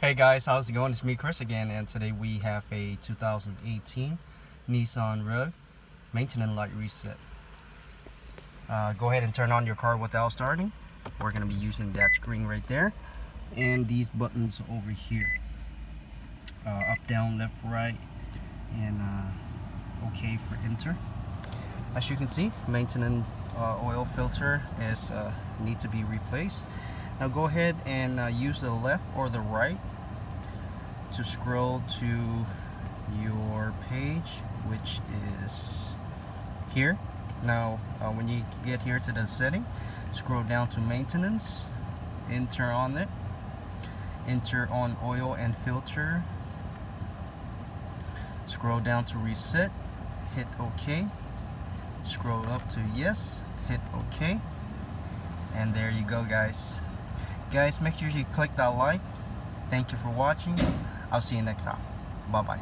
Hey guys, how's it going? It's me, Chris, again, and today we have a 2018 Nissan Rogue maintenance light reset. Go ahead and turn on your car without starting. We're going to be using that screen right there and these buttons over here. Up, down, left, right, and OK for enter. As you can see, maintenance oil filter is needs to be replaced. Now go ahead and use the left or the right to scroll to your page, which is here. Now when you get here to the setting, scroll down to maintenance, enter on it, enter on oil and filter, scroll down to reset, hit OK, scroll up to yes, hit OK, and there you go, guys. Make sure you click that like. Thank you for watching. I'll see you next time. Bye bye.